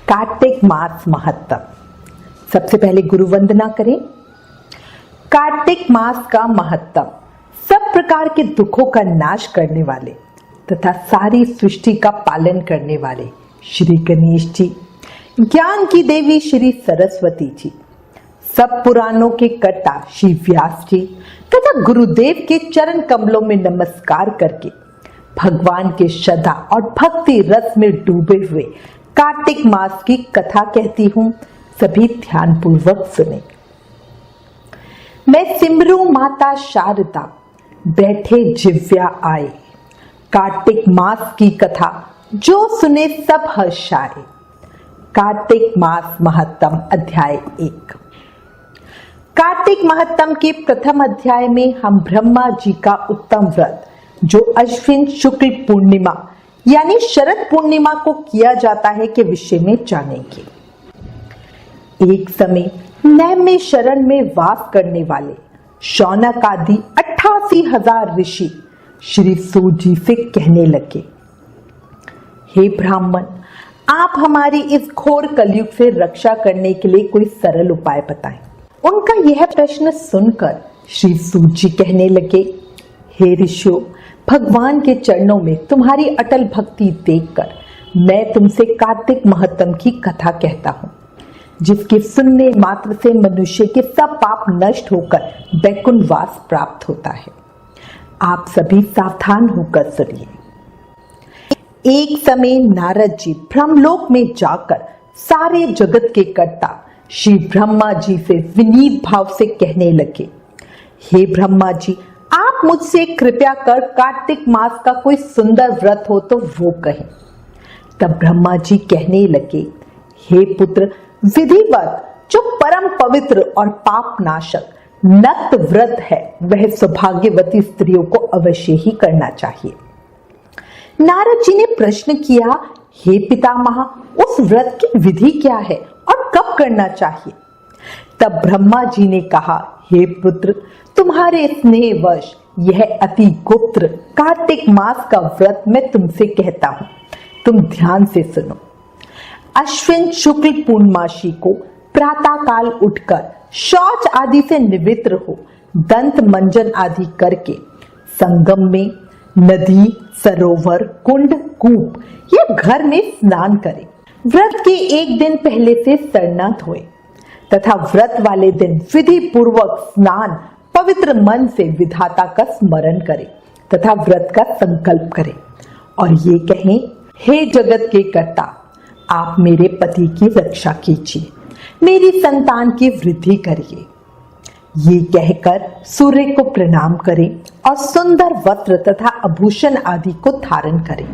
कार्तिक मास महत्व। सबसे पहले गुरु वंदना करें। कार्तिक मास का महत्व सब प्रकार के दुखों का नाश करने वाले तथा सारी सृष्टि का पालन करने वाले श्री गणेश जी, ज्ञान की देवी श्री सरस्वती जी, सब पुराणों के कर्ता श्री व्यास जी तथा गुरुदेव के चरण कमलों में नमस्कार करके भगवान के श्रद्धा और भक्ति रस में डूबे हुए कार्तिक मास की कथा कहती हूं। सभी ध्यान पूर्वक सुने। मैं सिमरू माता शारदा, बैठे जिव्या आए, कार्तिक मास की कथा जो सुने सब हर्षाए। कार्तिक मास महत्तम अध्याय 1। कार्तिक महत्तम के प्रथम अध्याय में हम ब्रह्मा जी का उत्तम व्रत जो अश्विन शुक्ल पूर्णिमा यानी शरद पूर्णिमा को किया जाता है के विषय में जानेंगे। एक समय नैम में शरण में वास करने वाले शौनक आदि 88,000 ऋषि श्री सूत जी से कहने लगे, हे ब्राह्मण, आप हमारी इस घोर कलयुग से रक्षा करने के लिए कोई सरल उपाय बताएं। उनका यह प्रश्न सुनकर श्री सूत जी कहने लगे, हे ऋषियों, भगवान के चरणों में तुम्हारी अटल भक्ति देखकर मैं तुमसे कार्तिक महत्तम की कथा कहता हूँ, जिसके सुनने मात्र से मनुष्य के सब पाप नष्ट होकर वैकुंठ वास प्राप्त होता है। आप सभी सावधान होकर सुनिए। एक समय नारद जी ब्रह्मलोक में जाकर सारे जगत के कर्ता श्री ब्रह्मा जी से विनीत भाव से कहने लगे, हे ब्रह्मा जी, आप मुझसे कृपया कर कार्तिक मास का कोई सुंदर व्रत हो तो वो कहें। तब ब्रह्मा जी कहने लगे, हे पुत्र, विधिवत जो परम पवित्र और पाप नाशक नक्त व्रत है वह सौभाग्यवती स्त्रियों को अवश्य ही करना चाहिए। नारद जी ने प्रश्न किया, हे पितामह, उस व्रत की विधि क्या है और कब करना चाहिए? तब ब्रह्मा जी ने कहा, हे पुत्र, तुम्हारे स्नेहवश यह अति गुप्त कार्तिक मास का व्रत मैं तुमसे कहता हूं, तुम ध्यान से सुनो। अश्विन शुक्ल पूर्णमासी को प्रातः काल उठकर शौच आदि से निवृत्त हो, दंत मंजन आदि करके संगम में नदी, सरोवर, कुंड, कूप या घर में स्नान करें। व्रत के एक दिन पहले से सरना धोए तथा व्रत वाले दिन विधि पूर्वक स्नान पवित्र मन से विधाता का स्मरण करें तथा व्रत का संकल्प करें और ये कहें, हे जगत के कर्ता, आप मेरे पति की रक्षा कीजिए, मेरी संतान की वृद्धि करिए। ये कहकर सूर्य को प्रणाम करें और सुंदर वस्त्र तथा आभूषण आदि को धारण करें।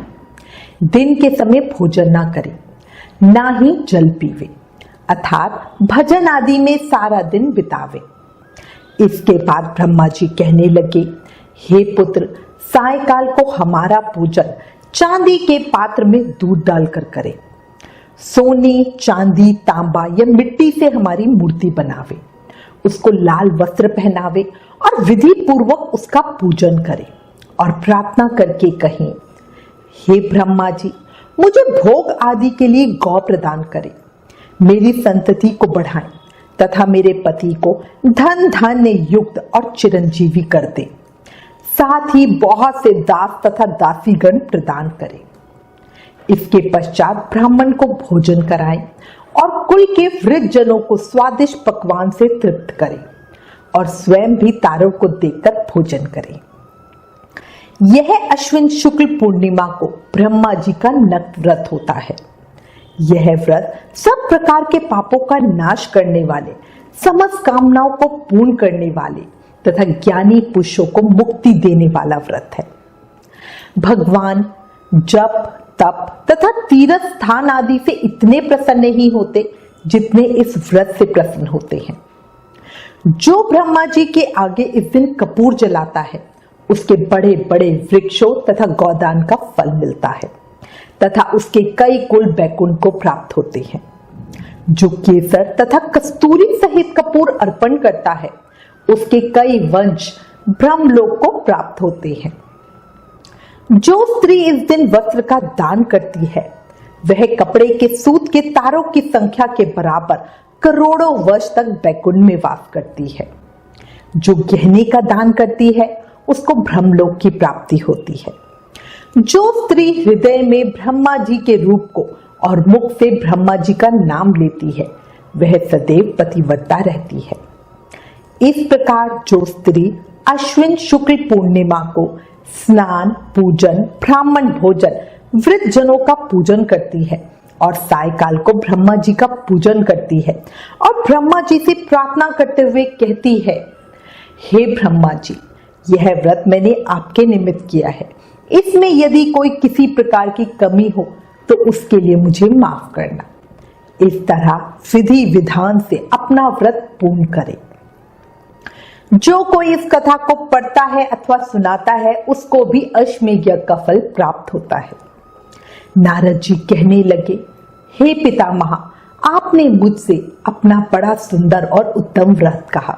दिन के समय भोजन ना करें, ना ही जल पीवे, अर्थात भजन आदि में सारा दिन बितावे। इसके बाद ब्रह्मा जी कहने लगे, हे पुत्र, सायकाल को हमारा पूजन चांदी के पात्र में दूध डालकर करें। सोने, चांदी, तांबा या मिट्टी से हमारी मूर्ति बनावे, उसको लाल वस्त्र पहनावे और विधि पूर्वक उसका पूजन करें और प्रार्थना करके कहें, हे ब्रह्मा जी, मुझे भोग आदि के लिए गौ प्रदान करें, मेरी संतति को बढ़ाएं तथा मेरे पति को धन धान्य युक्त और चिरंजीवी कर दे। साथ ही बहुत से दास तथा दासीगण प्रदान करें। इसके पश्चात ब्राह्मण को भोजन कराएं और कुल के वृद्ध जनों को स्वादिष्ट पकवान से तृप्त करें और स्वयं भी तारों को देकर भोजन करें। यह अश्विन शुक्ल पूर्णिमा को ब्रह्मा जी का नक्त व्रत होता है। यह व्रत सब प्रकार के पापों का नाश करने वाले, समस्त कामनाओं को पूर्ण करने वाले तथा ज्ञानी पुरुषों को मुक्ति देने वाला व्रत है। भगवान जप, तप तथा तीर्थ स्थान आदि से इतने प्रसन्न नहीं होते जितने इस व्रत से प्रसन्न होते हैं। जो ब्रह्मा जी के आगे इस दिन कपूर जलाता है, उसके बड़े बड़े वृक्षों तथा गौदान का फल मिलता है तथा उसके कई कुल बैकुंठ को प्राप्त होते हैं। जो केसर तथा कस्तूरी सहित कपूर अर्पण करता है, उसके कई वंश ब्रह्मलोक को प्राप्त होते हैं। जो स्त्री इस दिन वस्त्र का दान करती है, वह कपड़े के सूत के तारों की संख्या के बराबर करोड़ों वर्ष तक बैकुंठ में वास करती है। जो गहने का दान करती है उसको ब्रह्मलोक की प्राप्ति होती है। जो स्त्री हृदय में ब्रह्मा जी के रूप को और मुख से ब्रह्मा जी का नाम लेती है वह सदैव पतिव्रता रहती है। इस प्रकार जो स्त्री अश्विन शुक्ल पूर्णिमा को स्नान, पूजन, ब्राह्मण भोजन, वृद्ध जनों का पूजन करती है और सायकाल को ब्रह्मा जी का पूजन करती है और ब्रह्मा जी से प्रार्थना करते हुए कहती है, हे ब्रह्मा जी, यह व्रत मैंने आपके निमित्त किया है, इसमें यदि कोई किसी प्रकार की कमी हो तो उसके लिए मुझे माफ करना। इस तरह विधि विधान से अपना व्रत पूर्ण करे। जो कोई इस कथा को पढ़ता है अथवा सुनाता है उसको भी अश्वमेध यज्ञ का फल प्राप्त होता है। नारद जी कहने लगे, हे पितामह, आपने मुझसे अपना बड़ा सुंदर और उत्तम व्रत कहा।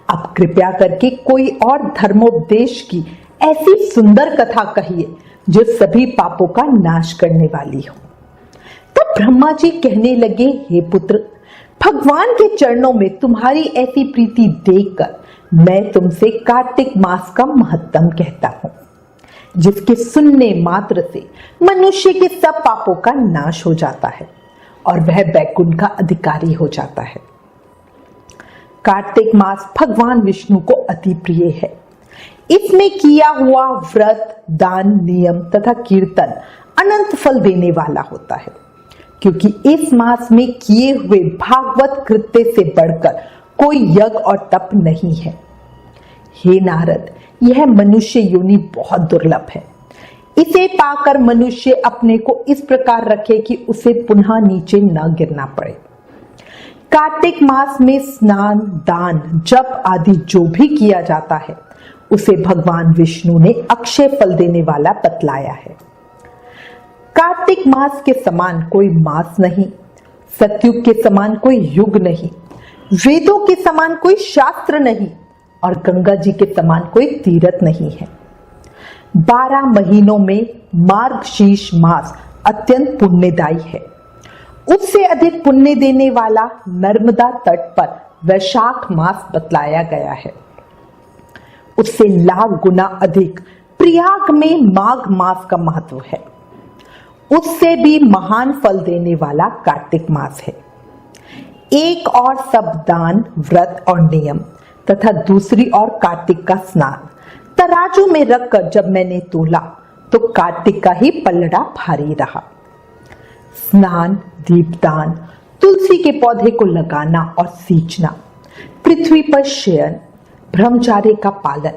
अब कृपया करके कोई और धर्मोपदेश की ऐसी सुंदर कथा कहिए जो सभी पापों का नाश करने वाली हो। तब ब्रह्मा जी कहने लगे, हे पुत्र, भगवान के चरणों में तुम्हारी ऐसी प्रीति देखकर मैं तुमसे कार्तिक मास का महत्तम कहता हूं, जिसके सुनने मात्र से मनुष्य के सब पापों का नाश हो जाता है और वह बैकुंठ का अधिकारी हो जाता है। कार्तिक मास भगवान विष्णु को अति प्रिय है। इसमें किया हुआ व्रत, दान, नियम तथा कीर्तन अनंत फल देने वाला होता है, क्योंकि इस मास में किए हुए भागवत कृत्य से बढ़कर कोई यज्ञ और तप नहीं है। हे नारद, यह मनुष्य योनि बहुत दुर्लभ है। इसे पाकर मनुष्य अपने को इस प्रकार रखे कि उसे पुनः नीचे न गिरना पड़े। कार्तिक मास में स्नान, दान, जप आदि जो भी किया जाता है उसे भगवान विष्णु ने अक्षय फल देने वाला बतलाया है। कार्तिक मास के समान कोई मास नहीं, सतयुग के समान कोई युग नहीं, वेदों के समान कोई शास्त्र नहीं और गंगा जी के समान कोई तीर्थ नहीं है। 12 महीनों में मार्गशीर्ष मास अत्यंत पुण्यदायी है। उससे अधिक पुण्य देने वाला नर्मदा तट पर वैशाख मास बतलाया गया है। उससे लाख गुना अधिक प्रयाग में माघ मास का महत्व है। उससे भी महान फल देने वाला कार्तिक मास है। एक और सब दान, व्रत और नियम तथा दूसरी और कार्तिक का स्नान तराजू में रखकर जब मैंने तोला तो कार्तिक का ही पलड़ा भारी रहा। स्नान, दीपदान, तुलसी के पौधे को लगाना और सींचना, पृथ्वी पर शयन, ब्रह्मचार्य का पालन,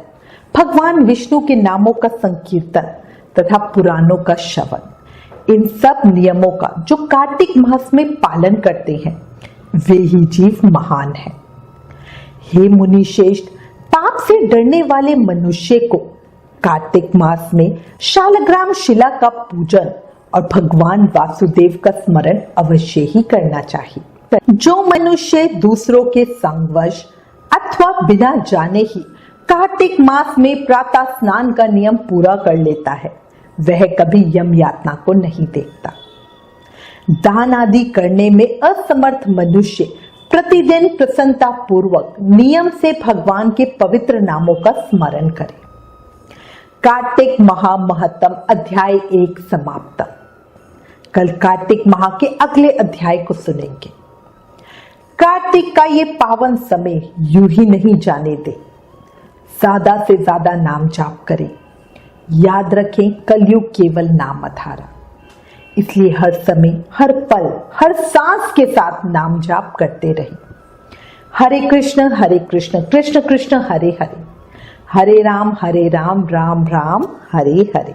भगवान विष्णु के नामों का संकीर्तन तथा पुराणों का श्रवण, इन सब नियमों का जो कार्तिक मास में पालन करते हैं वे ही जीव महान हैं। हे मुनि श्रेष्ठ, पाप से डरने वाले मनुष्य को कार्तिक मास में शालग्राम शिला का पूजन और भगवान वासुदेव का स्मरण अवश्य ही करना चाहिए। जो मनुष्य दूसरों के संगवश अथवा बिना जाने ही कार्तिक मास में प्रातः स्नान का नियम पूरा कर लेता है वह कभी यम यातना को नहीं देखता। दान आदि करने में असमर्थ मनुष्य प्रतिदिन प्रसन्नता पूर्वक नियम से भगवान के पवित्र नामों का स्मरण करे। कार्तिक महामहत्तम अध्याय 1 समाप्त। कल कार्तिक माह के अगले अध्याय को सुनेंगे। कार्तिक का ये पावन समय यूं ही नहीं जाने दे। ज्यादा से ज्यादा नाम जाप करें। याद रखें, कलयुग केवल नाम आधारा, इसलिए हर समय, हर पल, हर सांस के साथ नाम जाप करते रहें। हरे कृष्ण कृष्ण कृष्ण हरे हरे, हरे राम राम राम हरे हरे।